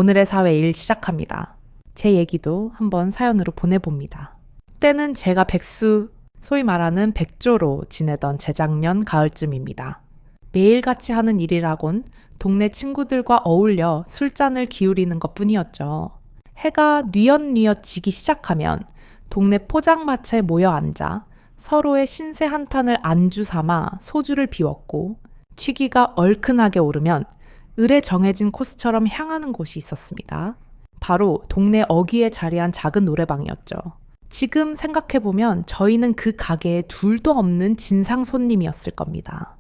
오늘의 사회 일 시작합니다. 제 얘기도 한번 사연으로 보내봅니다. 때는 제가 백수, 소위 말하는 백조로 지내던 재작년 가을쯤입니다. 매일같이 하는 일이라곤 동네 친구들과 어울려 술잔을 기울이는 것뿐이었죠. 해가 뉘엿뉘엿 지기 시작하면 동네 포장마차에 모여 앉아 서로의 신세 한탄을 안주 삼아 소주를 비웠고, 취기가 얼큰하게 오르면 을에 정해진 코스처럼 향하는 곳이 있었습니다. 바로 동네 어귀에 자리한 작은 노래방이었죠. 지금 생각해보면 저희는 그 가게에 둘도 없는 진상 손님이었을 겁니다.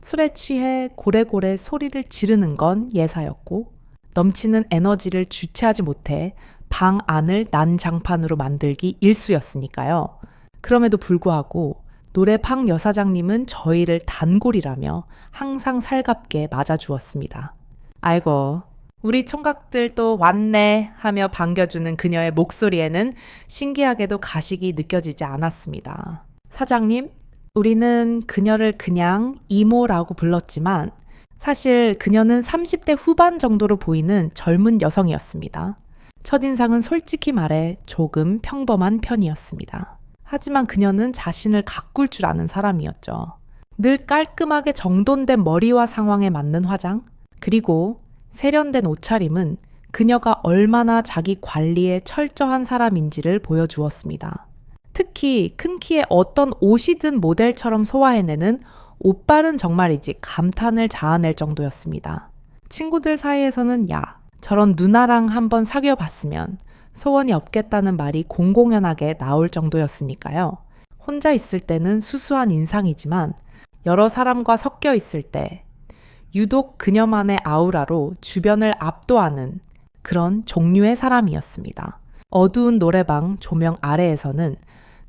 술에 취해 고래고래 소리를 지르는 건 예사였고, 넘치는 에너지를 주체하지 못해 방 안을 난장판으로 만들기 일쑤였으니까요. 그럼에도 불구하고 노래방 여사장님은 저희를 단골이라며 항상 살갑게 맞아주었습니다. 아이고, 우리 총각들 또 왔네 하며 반겨주는 그녀의 목소리에는 신기하게도 가식이 느껴지지 않았습니다. 사장님, 우리는 그녀를 그냥 이모라고 불렀지만 사실 그녀는 30대 후반 정도로 보이는 젊은 여성이었습니다. 첫인상은 솔직히 말해 조금 평범한 편이었습니다. 하지만 그녀는 자신을 가꿀 줄 아는 사람이었죠. 늘 깔끔하게 정돈된 머리와 상황에 맞는 화장, 그리고 세련된 옷차림은 그녀가 얼마나 자기 관리에 철저한 사람인지를 보여주었습니다. 특히 큰 키에 어떤 옷이든 모델처럼 소화해내는 옷빨은 정말이지 감탄을 자아낼 정도였습니다. 친구들 사이에서는 야, 저런 누나랑 한번 사귀어 봤으면 소원이 없겠다는 말이 공공연하게 나올 정도였으니까요. 혼자 있을 때는 수수한 인상이지만 여러 사람과 섞여 있을 때 유독 그녀만의 아우라로 주변을 압도하는 그런 종류의 사람이었습니다. 어두운 노래방 조명 아래에서는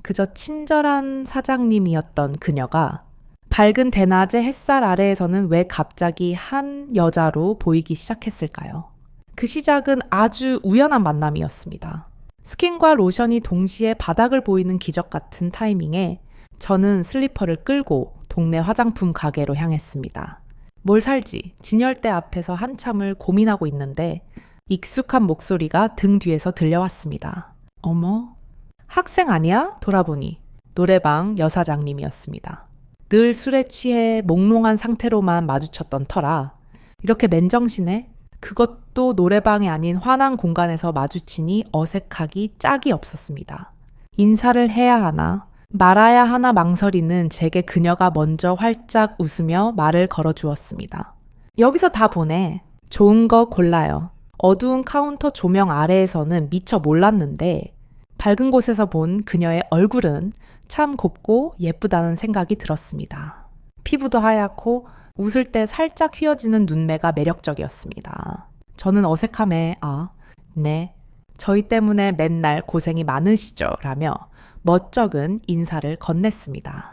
그저 친절한 사장님이었던 그녀가 밝은 대낮의 햇살 아래에서는 왜 갑자기 한 여자로 보이기 시작했을까요? 그 시작은 아주 우연한 만남이었습니다. 스킨과 로션이 동시에 바닥을 보이는 기적 같은 타이밍에 저는 슬리퍼를 끌고 동네 화장품 가게로 향했습니다. 뭘 살지 진열대 앞에서 한참을 고민하고 있는데 익숙한 목소리가 등 뒤에서 들려왔습니다. 어머, 학생 아니야? 돌아보니 노래방 여사장님이었습니다. 늘 술에 취해 몽롱한 상태로만 마주쳤던 터라 이렇게 맨정신에, 그것도 노래방이 아닌 환한 공간에서 마주치니 어색하기 짝이 없었습니다. 인사를 해야 하나 말아야 하나 망설이는 제게 그녀가 먼저 활짝 웃으며 말을 걸어주었습니다. 여기서 다 보내. 좋은 거 골라요. 어두운 카운터 조명 아래에서는 미처 몰랐는데 밝은 곳에서 본 그녀의 얼굴은 참 곱고 예쁘다는 생각이 들었습니다. 피부도 하얗고 웃을 때 살짝 휘어지는 눈매가 매력적이었습니다. 저는 어색함에 네, 저희 때문에 맨날 고생이 많으시죠? 라며 멋쩍은 인사를 건넸습니다.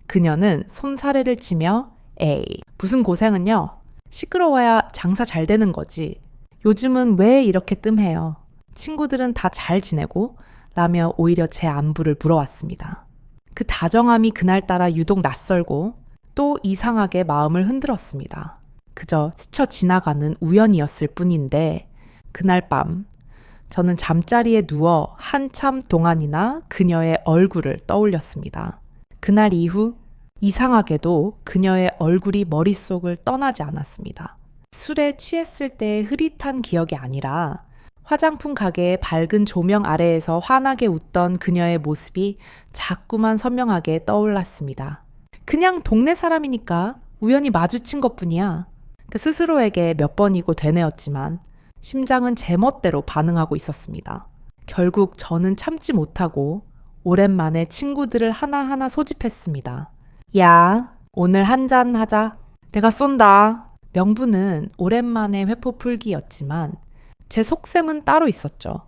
그녀는 손사래를 치며 에이, 무슨 고생은요? 시끄러워야 장사 잘 되는 거지. 요즘은 왜 이렇게 뜸해요? 친구들은 다 잘 지내고? 라며 오히려 제 안부를 물어왔습니다. 그 다정함이 그날따라 유독 낯설고 또 이상하게 마음을 흔들었습니다. 그저 스쳐 지나가는 우연이었을 뿐인데 그날 밤 저는 잠자리에 누워 한참 동안이나 그녀의 얼굴을 떠올렸습니다. 그날 이후 이상하게도 그녀의 얼굴이 머릿속을 떠나지 않았습니다. 술에 취했을 때의 흐릿한 기억이 아니라 화장품 가게의 밝은 조명 아래에서 환하게 웃던 그녀의 모습이 자꾸만 선명하게 떠올랐습니다. 그냥 동네 사람이니까 우연히 마주친 것뿐이야. 스스로에게 몇 번이고 되뇌었지만 심장은 제멋대로 반응하고 있었습니다. 결국 저는 참지 못하고 오랜만에 친구들을 하나하나 소집했습니다. 야, 오늘 한잔 하자. 내가 쏜다. 명분은 오랜만에 회포 풀기였지만 제 속셈은 따로 있었죠.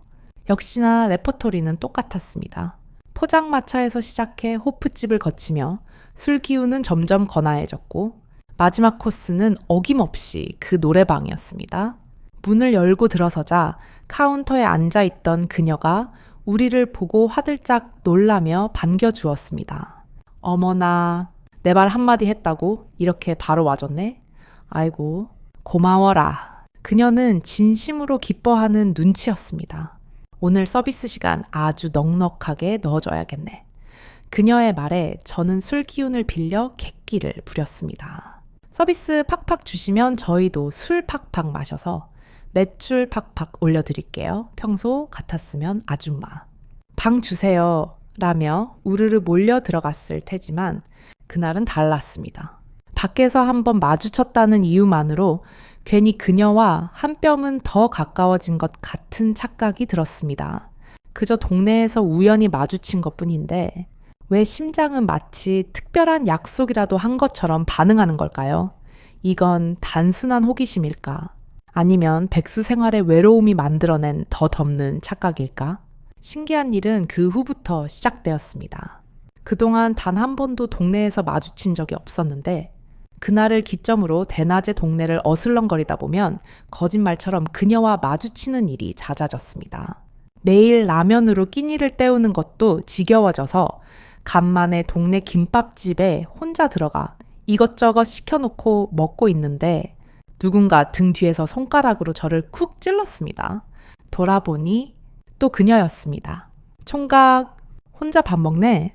역시나 레퍼토리는 똑같았습니다. 포장마차에서 시작해 호프집을 거치며 술 기운은 점점 거나해졌고 마지막 코스는 어김없이 그 노래방이었습니다. 문을 열고 들어서자 카운터에 앉아있던 그녀가 우리를 보고 화들짝 놀라며 반겨주었습니다. 어머나, 내 말 한마디 했다고 이렇게 바로 와줬네? 아이고, 고마워라. 그녀는 진심으로 기뻐하는 눈치였습니다. 오늘 서비스 시간 아주 넉넉하게 넣어줘야겠네. 그녀의 말에 저는 술 기운을 빌려 객기를 부렸습니다. 서비스 팍팍 주시면 저희도 술 팍팍 마셔서 매출 팍팍 올려드릴게요. 평소 같았으면 아줌마. 방 주세요 라며 우르르 몰려 들어갔을 테지만 그날은 달랐습니다. 밖에서 한번 마주쳤다는 이유만으로 괜히 그녀와 한 뼘은 더 가까워진 것 같은 착각이 들었습니다. 그저 동네에서 우연히 마주친 것뿐인데 왜 심장은 마치 특별한 약속이라도 한 것처럼 반응하는 걸까요? 이건 단순한 호기심일까? 아니면 백수 생활의 외로움이 만들어낸 더 덮는 착각일까? 신기한 일은 그 후부터 시작되었습니다. 그동안 단 한 번도 동네에서 마주친 적이 없었는데 그날을 기점으로 대낮에 동네를 어슬렁거리다 보면 거짓말처럼 그녀와 마주치는 일이 잦아졌습니다. 매일 라면으로 끼니를 때우는 것도 지겨워져서 간만에 동네 김밥집에 혼자 들어가 이것저것 시켜놓고 먹고 있는데 누군가 등 뒤에서 손가락으로 저를 쿡 찔렀습니다. 돌아보니 또 그녀였습니다. 총각, 혼자 밥 먹네?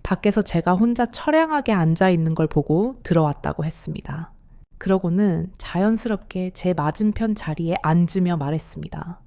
밖에서 제가 혼자 처량하게 앉아있는 걸 보고 들어왔다고 했습니다. 그러고는 자연스럽게 제 맞은편 자리에 앉으며 말했습니다.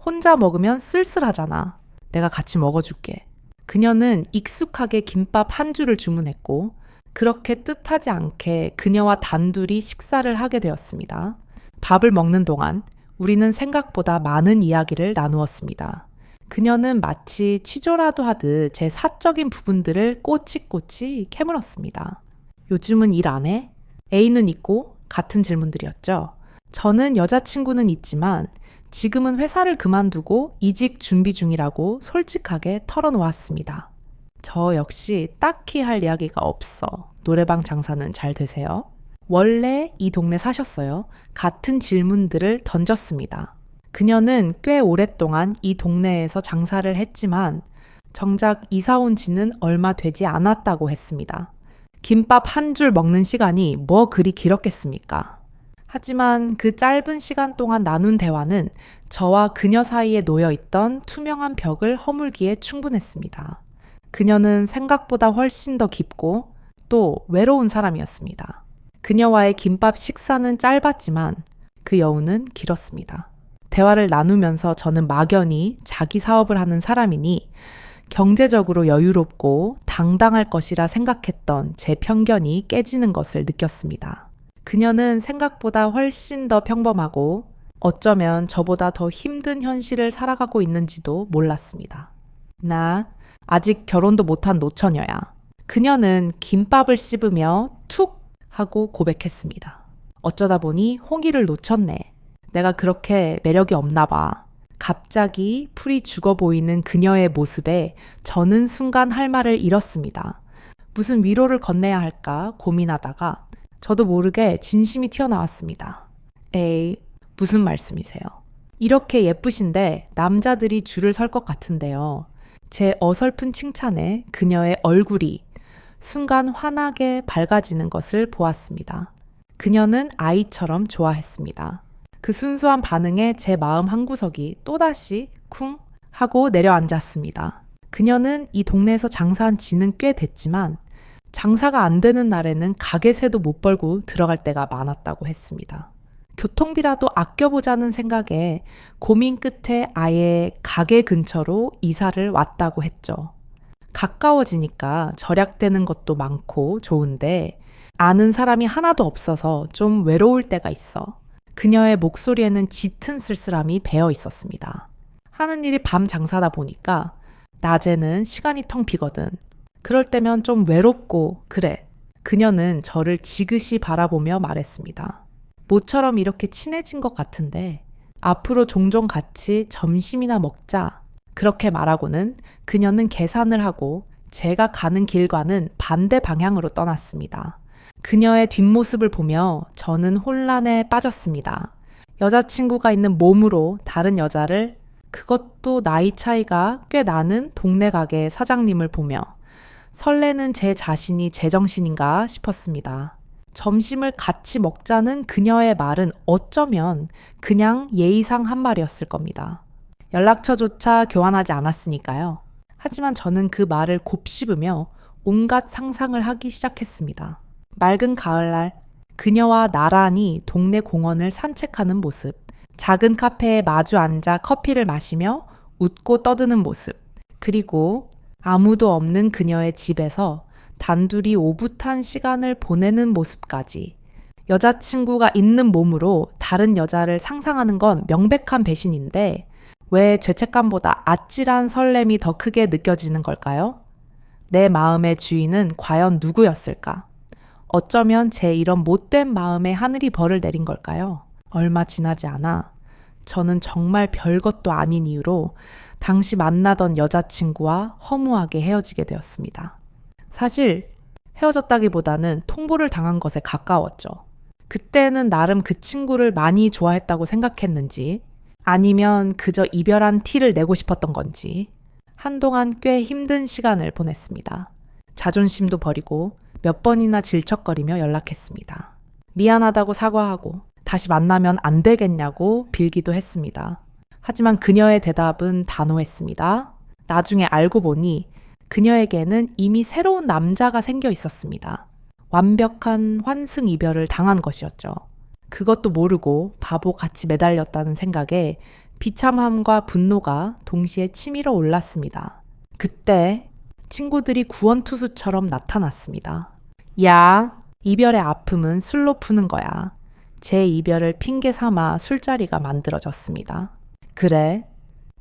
혼자 먹으면 쓸쓸하잖아. 내가 같이 먹어줄게. 그녀는 익숙하게 김밥 한 줄을 주문했고 그렇게 뜻하지 않게 그녀와 단둘이 식사를 하게 되었습니다. 밥을 먹는 동안 우리는 생각보다 많은 이야기를 나누었습니다. 그녀는 마치 취조라도 하듯 제 사적인 부분들을 꼬치꼬치 캐물었습니다. 요즘은 일 안 해? 애인은 있고? 같은 질문들이었죠. 저는 여자친구는 있지만 지금은 회사를 그만두고 이직 준비 중이라고 솔직하게 털어놓았습니다. 저 역시 딱히 할 이야기가 없어. 노래방 장사는 잘 되세요? 원래 이 동네 사셨어요? 같은 질문들을 던졌습니다. 그녀는 꽤 오랫동안 이 동네에서 장사를 했지만 정작 이사 온 지는 얼마 되지 않았다고 했습니다. 김밥 한 줄 먹는 시간이 뭐 그리 길었겠습니까? 하지만 그 짧은 시간 동안 나눈 대화는 저와 그녀 사이에 놓여있던 투명한 벽을 허물기에 충분했습니다. 그녀는 생각보다 훨씬 더 깊고 또 외로운 사람이었습니다. 그녀와의 김밥 식사는 짧았지만 그 여운은 길었습니다. 대화를 나누면서 저는 막연히 자기 사업을 하는 사람이니 경제적으로 여유롭고 당당할 것이라 생각했던 제 편견이 깨지는 것을 느꼈습니다. 그녀는 생각보다 훨씬 더 평범하고 어쩌면 저보다 더 힘든 현실을 살아가고 있는지도 몰랐습니다. 나 아직 결혼도 못한 노처녀야. 그녀는 김밥을 씹으며 툭 하고 고백했습니다. 어쩌다 보니 홍기를 놓쳤네. 내가 그렇게 매력이 없나 봐. 갑자기 풀이 죽어 보이는 그녀의 모습에 저는 순간 할 말을 잃었습니다. 무슨 위로를 건네야 할까 고민하다가 저도 모르게 진심이 튀어나왔습니다. 에이, 무슨 말씀이세요? 이렇게 예쁘신데 남자들이 줄을 설 것 같은데요. 제 어설픈 칭찬에 그녀의 얼굴이 순간 환하게 밝아지는 것을 보았습니다. 그녀는 아이처럼 좋아했습니다. 그 순수한 반응에 제 마음 한구석이 또다시 쿵 하고 내려앉았습니다. 그녀는 이 동네에서 장사한 지는 꽤 됐지만 장사가 안 되는 날에는 가게 새도 못 벌고 들어갈 때가 많았다고 했습니다. 교통비라도 아껴보자는 생각에 고민 끝에 아예 가게 근처로 이사를 왔다고 했죠. 가까워지니까 절약되는 것도 많고 좋은데 아는 사람이 하나도 없어서 좀 외로울 때가 있어. 그녀의 목소리에는 짙은 쓸쓸함이 배어 있었습니다. 하는 일이 밤 장사다 보니까 낮에는 시간이 텅 비거든. 그럴 때면 좀 외롭고 그래. 그녀는 저를 지그시 바라보며 말했습니다. 모처럼 이렇게 친해진 것 같은데 앞으로 종종 같이 점심이나 먹자. 그렇게 말하고는 그녀는 계산을 하고 제가 가는 길과는 반대 방향으로 떠났습니다. 그녀의 뒷모습을 보며 저는 혼란에 빠졌습니다. 여자친구가 있는 몸으로 다른 여자를, 그것도 나이 차이가 꽤 나는 동네 가게 사장님을 보며 설레는 제 자신이 제정신인가 싶었습니다. 점심을 같이 먹자는 그녀의 말은 어쩌면 그냥 예의상 한 말이었을 겁니다. 연락처조차 교환하지 않았으니까요. 하지만 저는 그 말을 곱씹으며 온갖 상상을 하기 시작했습니다. 맑은 가을날, 그녀와 나란히 동네 공원을 산책하는 모습, 작은 카페에 마주 앉아 커피를 마시며 웃고 떠드는 모습, 그리고 아무도 없는 그녀의 집에서 단둘이 오붓한 시간을 보내는 모습까지. 여자친구가 있는 몸으로 다른 여자를 상상하는 건 명백한 배신인데 왜 죄책감보다 아찔한 설렘이 더 크게 느껴지는 걸까요? 내 마음의 주인은 과연 누구였을까? 어쩌면 제 이런 못된 마음에 하늘이 벌을 내린 걸까요? 얼마 지나지 않아 저는 정말 별것도 아닌 이유로 당시 만나던 여자친구와 허무하게 헤어지게 되었습니다. 사실 헤어졌다기보다는 통보를 당한 것에 가까웠죠. 그때는 나름 그 친구를 많이 좋아했다고 생각했는지 아니면 그저 이별한 티를 내고 싶었던 건지 한동안 꽤 힘든 시간을 보냈습니다. 자존심도 버리고 몇 번이나 질척거리며 연락했습니다. 미안하다고 사과하고 다시 만나면 안 되겠냐고 빌기도 했습니다. 하지만 그녀의 대답은 단호했습니다. 나중에 알고 보니 그녀에게는 이미 새로운 남자가 생겨 있었습니다. 완벽한 환승 이별을 당한 것이었죠. 그것도 모르고 바보같이 매달렸다는 생각에 비참함과 분노가 동시에 치밀어 올랐습니다. 그때 친구들이 구원투수처럼 나타났습니다. 야, 이별의 아픔은 술로 푸는 거야. 제 이별을 핑계 삼아 술자리가 만들어졌습니다. 그래,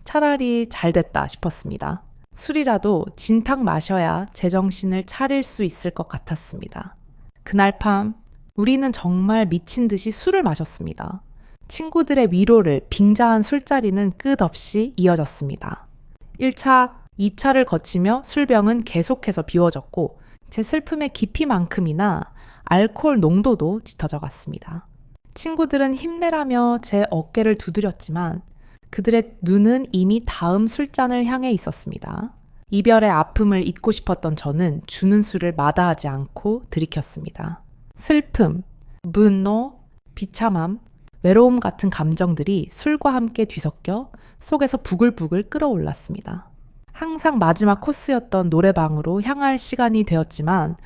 차라리 잘 됐다 싶었습니다. 술이라도 진탕 마셔야 제정신을 차릴 수 있을 것 같았습니다. 그날 밤 우리는 정말 미친 듯이 술을 마셨습니다. 친구들의 위로를 빙자한 술자리는 끝없이 이어졌습니다. 1차, 2차를 거치며 술병은 계속해서 비워졌고 제 슬픔의 깊이만큼이나 알코올 농도도 짙어져 갔습니다. 친구들은 힘내라며 제 어깨를 두드렸지만 그들의 눈은 이미 다음 술잔을 향해 있었습니다. 이별의 아픔을 잊고 싶었던 저는 주는 술을 마다하지 않고 들이켰습니다. 슬픔, 분노, 비참함, 외로움 같은 감정들이 술과 함께 뒤섞여 속에서 부글부글 끓어올랐습니다. 항상 마지막 코스였던 노래방으로 향할 시간이 되었지만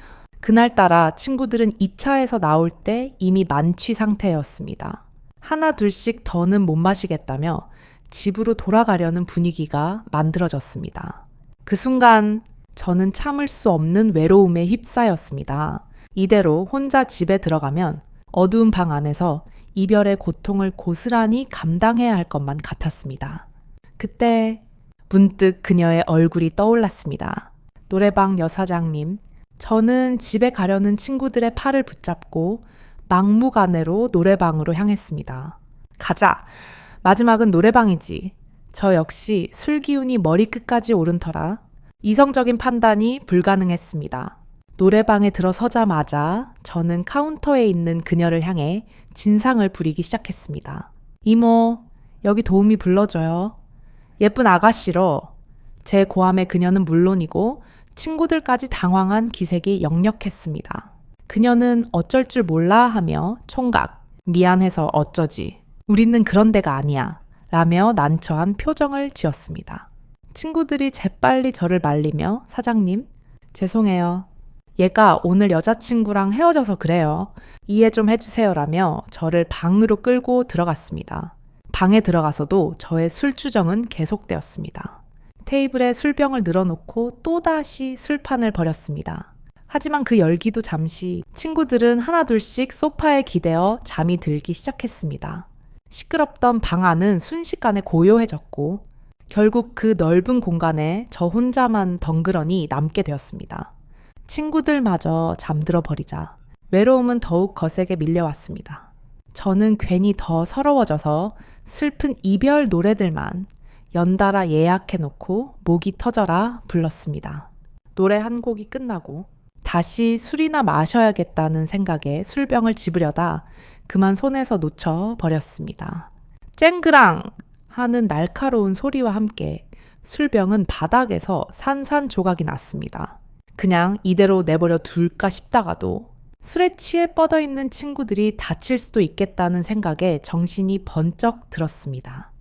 그날따라 친구들은 2차에서 나올 때 이미 만취 상태였습니다. 하나 둘씩 더는 못 마시겠다며 집으로 돌아가려는 분위기가 만들어졌습니다. 그 순간 저는 참을 수 없는 외로움에 휩싸였습니다. 이대로 혼자 집에 들어가면 어두운 방 안에서 이별의 고통을 고스란히 감당해야 할 것만 같았습니다. 그때 문득 그녀의 얼굴이 떠올랐습니다. 노래방 여사장님, 저는 집에 가려는 친구들의 팔을 붙잡고 막무가내로 노래방으로 향했습니다. 가자! 마지막은 노래방이지. 저 역시 술 기운이 머리끝까지 오른 터라 이성적인 판단이 불가능했습니다. 노래방에 들어서자마자 저는 카운터에 있는 그녀를 향해 진상을 부리기 시작했습니다. 이모, 여기 도우미 불러줘요. 예쁜 아가씨로. 제 고함에 그녀는 물론이고 친구들까지 당황한 기색이 역력했습니다. 그녀는 어쩔 줄 몰라 하며 총각, 미안해서 어쩌지. 우리는 그런 데가 아니야. 라며 난처한 표정을 지었습니다. 친구들이 재빨리 저를 말리며 사장님, 죄송해요. 얘가 오늘 여자친구랑 헤어져서 그래요. 이해 좀 해주세요. 라며 저를 방으로 끌고 들어갔습니다. 방에 들어가서도 저의 술주정은 계속되었습니다. 테이블에 술병을 늘어놓고 또다시 술판을 벌였습니다. 하지만 그 열기도 잠시 친구들은 하나둘씩 소파에 기대어 잠이 들기 시작했습니다. 시끄럽던 방 안은 순식간에 고요해졌고 결국 그 넓은 공간에 저 혼자만 덩그러니 남게 되었습니다. 친구들마저 잠들어 버리자 외로움은 더욱 거세게 밀려왔습니다. 저는 괜히 더 서러워져서 슬픈 이별 노래들만 연달아 예약해놓고 목이 터져라 불렀습니다. 노래 한 곡이 끝나고 다시 술이나 마셔야겠다는 생각에 술병을 집으려다 그만 손에서 놓쳐 버렸습니다. 쨍그랑 하는 날카로운 소리와 함께 술병은 바닥에서 산산조각이 났습니다. 그냥 이대로 내버려 둘까 싶다가도 술에 취해 뻗어 있는 친구들이 다칠 수도 있겠다는 생각에 정신이 번쩍 들었습니다.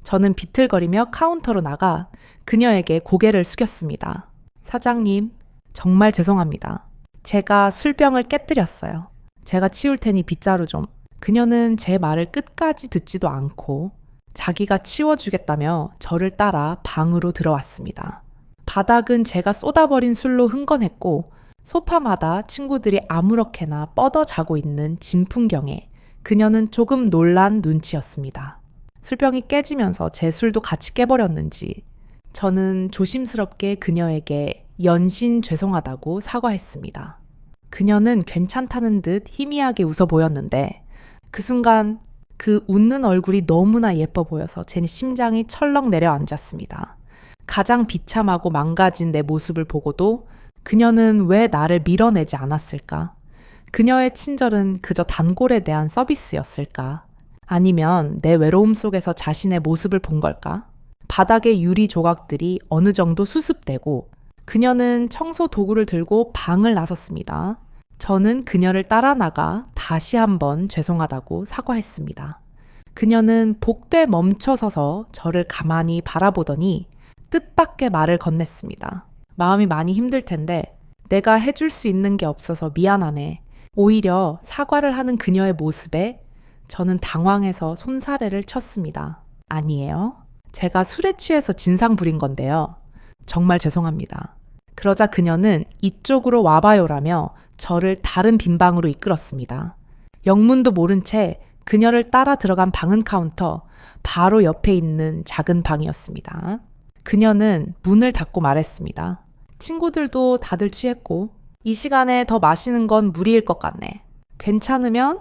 저는 비틀거리며 카운터로 나가 그녀에게 고개를 숙였습니다. 사장님, 정말 죄송합니다. 제가 술병을 깨뜨렸어요. 제가 치울 테니 빗자루 좀. 그녀는 제 말을 끝까지 듣지도 않고 자기가 치워주겠다며 저를 따라 방으로 들어왔습니다. 바닥은 제가 쏟아버린 술로 흥건했고 소파마다 친구들이 아무렇게나 뻗어 자고 있는 진풍경에 그녀는 조금 놀란 눈치였습니다. 술병이 깨지면서 제 술도 같이 깨버렸는지 저는 조심스럽게 그녀에게 연신 죄송하다고 사과했습니다. 그녀는 괜찮다는 듯 희미하게 웃어 보였는데 그 순간 그 웃는 얼굴이 너무나 예뻐 보여서 제 심장이 철렁 내려앉았습니다. 가장 비참하고 망가진 내 모습을 보고도 그녀는 왜 나를 밀어내지 않았을까? 그녀의 친절은 그저 단골에 대한 서비스였을까? 아니면 내 외로움 속에서 자신의 모습을 본 걸까? 바닥의 유리 조각들이 어느 정도 수습되고 그녀는 청소 도구를 들고 방을 나섰습니다. 저는 그녀를 따라 나가 다시 한번 죄송하다고 사과했습니다. 그녀는 복도에 멈춰서서 저를 가만히 바라보더니 뜻밖의 말을 건넸습니다. 마음이 많이 힘들 텐데 내가 해줄 수 있는 게 없어서 미안하네. 오히려 사과를 하는 그녀의 모습에 저는 당황해서 손사래를 쳤습니다. 아니에요. 제가 술에 취해서 진상 부린 건데요. 정말 죄송합니다. 그러자 그녀는 이쪽으로 와봐요라며 저를 다른 빈 방으로 이끌었습니다. 영문도 모른 채 그녀를 따라 들어간 방은 카운터 바로 옆에 있는 작은 방이었습니다. 그녀는 문을 닫고 말했습니다. 친구들도 다들 취했고 이 시간에 더 마시는 건 무리일 것 같네. 괜찮으면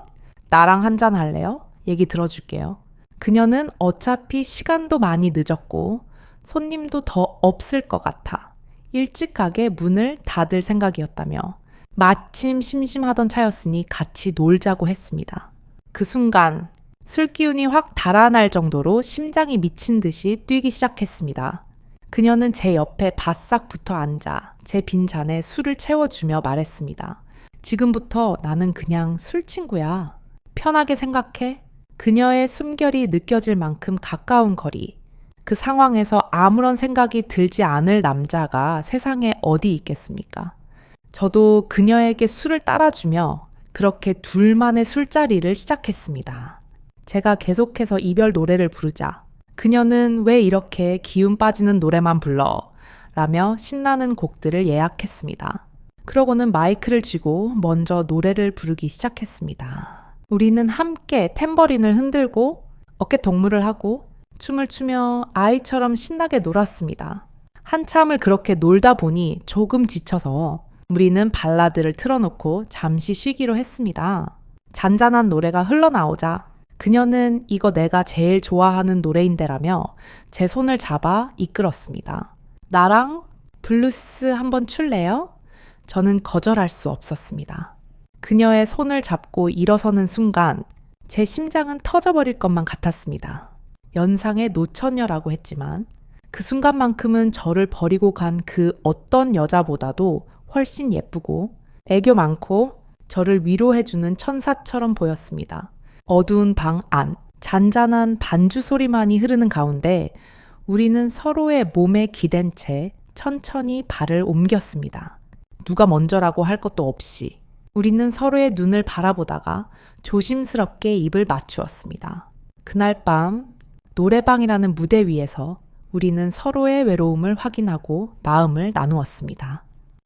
나랑 한잔 할래요? 얘기 들어줄게요. 그녀는 어차피 시간도 많이 늦었고 손님도 더 없을 것 같아 일찍 가게 문을 닫을 생각이었다며 마침 심심하던 차였으니 같이 놀자고 했습니다. 그 순간 술 기운이 확 달아날 정도로 심장이 미친 듯이 뛰기 시작했습니다. 그녀는 제 옆에 바싹 붙어 앉아 제 빈잔에 술을 채워주며 말했습니다. 지금부터 나는 그냥 술 친구야. 편하게 생각해. 그녀의 숨결이 느껴질 만큼 가까운 거리. 그 상황에서 아무런 생각이 들지 않을 남자가 세상에 어디 있겠습니까? 저도 그녀에게 술을 따라주며 그렇게 둘만의 술자리를 시작했습니다. 제가 계속해서 이별 노래를 부르자 그녀는 왜 이렇게 기운 빠지는 노래만 불러? 라며 신나는 곡들을 예약했습니다. 그러고는 마이크를 쥐고 먼저 노래를 부르기 시작했습니다. 우리는 함께 탬버린을 흔들고 어깨 동무를 하고 춤을 추며 아이처럼 신나게 놀았습니다. 한참을 그렇게 놀다 보니 조금 지쳐서 우리는 발라드를 틀어놓고 잠시 쉬기로 했습니다. 잔잔한 노래가 흘러나오자 그녀는 이거 내가 제일 좋아하는 노래인데라며 제 손을 잡아 이끌었습니다. 나랑 블루스 한번 출래요? 저는 거절할 수 없었습니다. 그녀의 손을 잡고 일어서는 순간 제 심장은 터져버릴 것만 같았습니다. 연상의 노처녀라고 했지만 그 순간만큼은 저를 버리고 간 그 어떤 여자보다도 훨씬 예쁘고 애교 많고 저를 위로해주는 천사처럼 보였습니다. 어두운 방 안, 잔잔한 반주 소리만이 흐르는 가운데 우리는 서로의 몸에 기댄 채 천천히 발을 옮겼습니다. 누가 먼저라고 할 것도 없이 우리는 서로의 눈을 바라보다가 조심스럽게 입을 맞추었습니다. 그날 밤 노래방이라는 무대 위에서 우리는 서로의 외로움을 확인하고 마음을 나누었습니다.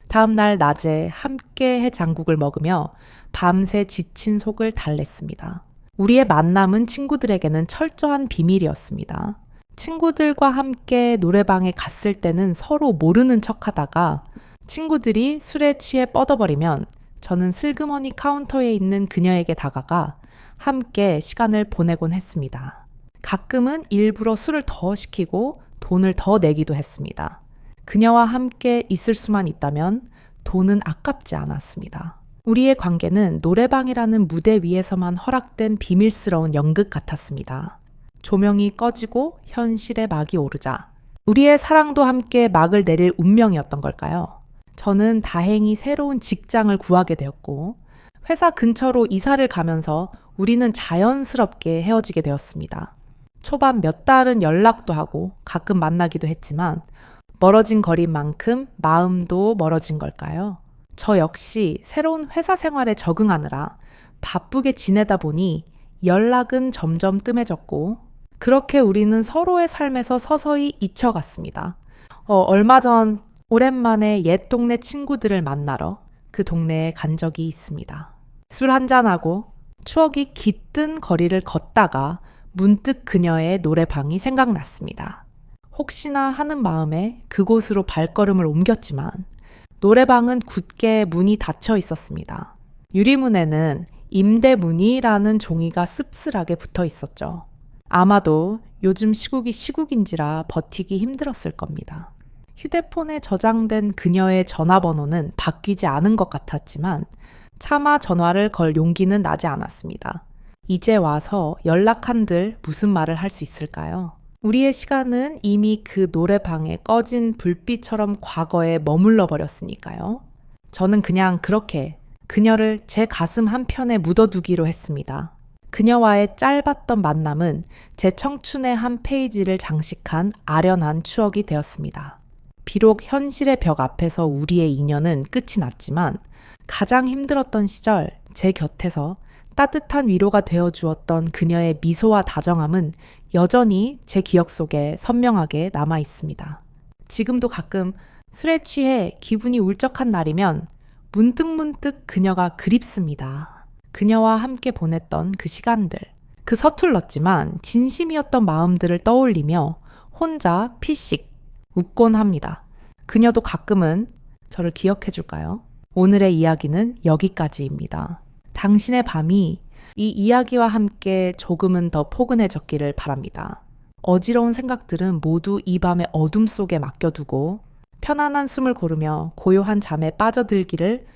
다음 날 낮에 함께 해장국을 먹으며 밤새 지친 속을 달랬습니다. 우리의 만남은 친구들에게는 철저한 비밀이었습니다. 친구들과 함께 노래방에 갔을 때는 서로 모르는 척하다가 친구들이 술에 취해 뻗어버리면 저는 슬그머니 카운터에 있는 그녀에게 다가가 함께 시간을 보내곤 했습니다. 가끔은 일부러 술을 더 시키고 돈을 더 내기도 했습니다. 그녀와 함께 있을 수만 있다면 돈은 아깝지 않았습니다. 우리의 관계는 노래방이라는 무대 위에서만 허락된 비밀스러운 연극 같았습니다. 조명이 꺼지고 현실의 막이 오르자 우리의 사랑도 함께 막을 내릴 운명이었던 걸까요? 저는 다행히 새로운 직장을 구하게 되었고 회사 근처로 이사를 가면서 우리는 자연스럽게 헤어지게 되었습니다. 초반 몇 달은 연락도 하고 가끔 만나기도 했지만 멀어진 거리인 만큼 마음도 멀어진 걸까요? 저 역시 새로운 회사 생활에 적응하느라 바쁘게 지내다 보니 연락은 점점 뜸해졌고 그렇게 우리는 서로의 삶에서 서서히 잊혀갔습니다. 얼마 전 오랜만에 옛 동네 친구들을 만나러 그 동네에 간 적이 있습니다. 술 한잔하고 추억이 깃든 거리를 걷다가 문득 그녀의 노래방이 생각났습니다. 혹시나 하는 마음에 그곳으로 발걸음을 옮겼지만 노래방은 굳게 문이 닫혀 있었습니다. 유리문에는 임대문이라는 종이가 씁쓸하게 붙어 있었죠. 아마도 요즘 시국이 시국인지라 버티기 힘들었을 겁니다. 휴대폰에 저장된 그녀의 전화번호는 바뀌지 않은 것 같았지만 차마 전화를 걸 용기는 나지 않았습니다. 이제 와서 연락한들 무슨 말을 할 수 있을까요? 우리의 시간은 이미 그 노래방에 꺼진 불빛처럼 과거에 머물러 버렸으니까요. 저는 그냥 그렇게 그녀를 제 가슴 한편에 묻어두기로 했습니다. 그녀와의 짧았던 만남은 제 청춘의 한 페이지를 장식한 아련한 추억이 되었습니다. 비록 현실의 벽 앞에서 우리의 인연은 끝이 났지만 가장 힘들었던 시절 제 곁에서 따뜻한 위로가 되어 주었던 그녀의 미소와 다정함은 여전히 제 기억 속에 선명하게 남아 있습니다. 지금도 가끔 술에 취해 기분이 울적한 날이면 문득문득 그녀가 그립습니다. 그녀와 함께 보냈던 그 시간들, 그 서툴렀지만 진심이었던 마음들을 떠올리며 혼자 피식 웃곤 합니다. 그녀도 가끔은 저를 기억해 줄까요? 오늘의 이야기는 여기까지입니다. 당신의 밤이 이 이야기와 함께 조금은 더 포근해졌기를 바랍니다. 어지러운 생각들은 모두 이 밤의 어둠 속에 맡겨두고 편안한 숨을 고르며 고요한 잠에 빠져들기를